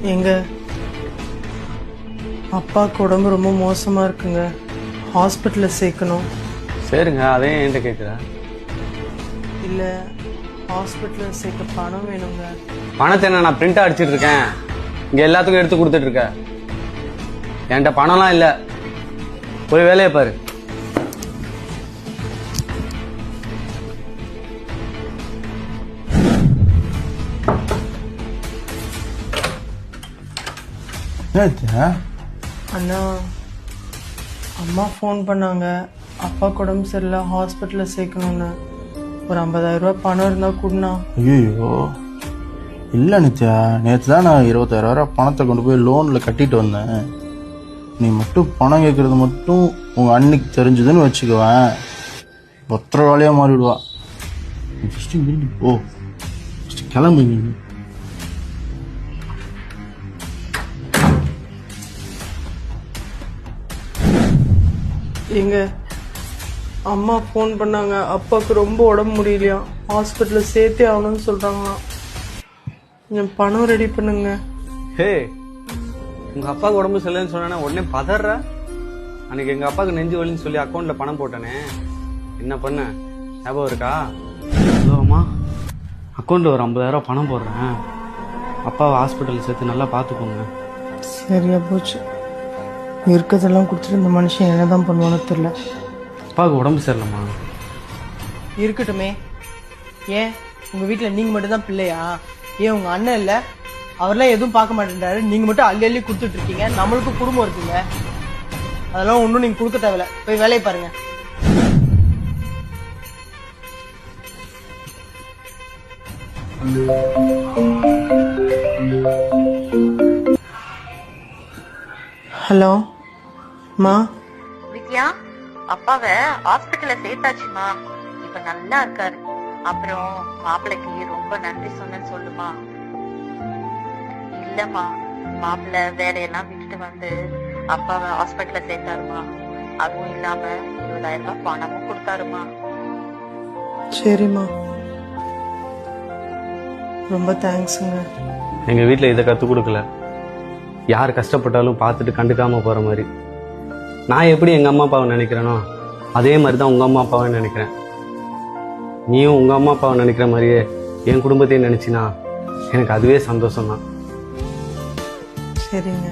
எங்க அப்பாவுக்கு உடம்பு ரொம்ப மோசமா இருக்குங்க, ஹாஸ்பிட்டலில் சேர்க்கணும். சரிங்க, அதே என்கிட்ட கேட்குற. இல்லை, ஹாஸ்பிட்டலில் சேர்க்க பணம் வேணுங்க. பணத்தை என்ன நான் பிரிண்ட் அடிச்சிட்டு இருக்கேன், இங்கே எல்லாத்துக்கும் எடுத்து கொடுத்துட்டு இருக்கேன். என்கிட்ட பணம்லாம் இல்லை, போய் வேலையை பாரு. அண்ணா, அம்மா ஃபோன் பண்ணாங்க, அப்பாவுக்கு உடம்பு சரியில்லை, ஹாஸ்பிட்டலில் சேர்க்கணுன்னு. ஒரு 50,000 ரூபா பணம் இருந்தால் கொடுண்ணா. ஐயோ இல்லை நித்யா, நேற்று தான் நான் 20,000 பணத்தை கொண்டு போய் லோனில் கட்டிட்டு வந்தேன். நீ மட்டும் பணம் கேட்குறது மட்டும் உங்கள் அன்னைக்கு தெரிஞ்சதுன்னு வச்சுக்குவேன், பத்திரவாளியாக மாறிவிடுவா. ஃபஸ்ட்டு இங்கிருந்து போ, ஃபஸ்ட்டு கிளம்புங்க. எங்க அம்மா ஃபோன் பண்ணாங்க, அப்பாவுக்கு ரொம்ப உடம்பு முடியலையா, ஹாஸ்பிட்டலில் சேர்த்தே ஆகணும்னு சொல்கிறாங்களாம். கொஞ்சம் பணம் ரெடி பண்ணுங்க. ஹே, உங்கள் அப்பாவுக்கு உடம்பு சரியில்லைன்னு சொன்னா உடனே பதற. அன்னைக்கு எங்கள் அப்பாவுக்கு நெஞ்சு வலின்னு சொல்லி அக்கௌண்ட்டில் பணம் போட்டேனே, என்ன பண்ண ஞாபகம் இருக்கா? அம்மா, அக்கௌண்ட்டில் ஒரு 50,000 பணம் போடுறேன், அப்பாவை ஹாஸ்பிட்டலில் சேர்த்து நல்லா பார்த்துக்கோங்க. சரியா போச்சு. இருக்கிறதெல்லாம் கொடுத்துட்டு இந்த மனுஷன் என்னதான் பண்ணுவானோ தெரியல. அப்பாவுக்கு உடம்பு சரியில்லைம்மா. இருக்கட்டுமே, ஏன் உங்க வீட்டில் நீங்க மட்டும் தான் பிள்ளையா? ஏன் உங்க அண்ணன் இல்லை? அவரெல்லாம் எதுவும் பார்க்க மாட்டேன்றாரு, நீங்க மட்டும் அள்ளி அள்ளி கொடுத்துட்டு இருக்கீங்க. நம்மளுக்கும் குடும்பம் இருக்குங்க, அதெல்லாம் ஒன்றும் நீங்க கொடுக்க தேவையில்ல. போய் வேலையை பாருங்க. ஹலோ மா. வித்யா, அப்பாவை ஹாஸ்பிட்டல்ல சேர்த்தாச்சுமா, இப்ப நல்லா இருக்காரு. அப்புறம் மாப்பிள்ளைக்கு ரொம்ப நன்றி சொன்னேன்னு சொல்லுமா. இல்லம்மா, மாப்பிள்ளை வேலையெல்லாம் விட்டுட்டு வந்து அப்பாவை ஹாஸ்பிட்டல்ல சேர்த்தாருமா. அதுவும் இல்லாம 20,000 ரூபாய் பணமும் கொடுத்தாருமா. சரிம்மா, ரொம்ப தேங்க்ஸுங்க. எங்கள் வீட்டில் இதை கற்றுக் கொடுக்கல, யார் கஷ்டப்பட்டாலும் பார்த்துட்டு கண்டுக்காமல் போகிற மாதிரி. நான் எப்படி எங்கள் அம்மா அப்பாவை நினைக்கிறேனோ அதே மாதிரி தான் உங்கள் அம்மா அப்பாவை நினைக்கிறேன். நீயும் உங்கள் அம்மா அப்பாவை நினைக்கிற மாதிரியே என் குடும்பத்தையும் நினச்சினா எனக்கு அதுவே சந்தோஷம் தான். சரிங்க.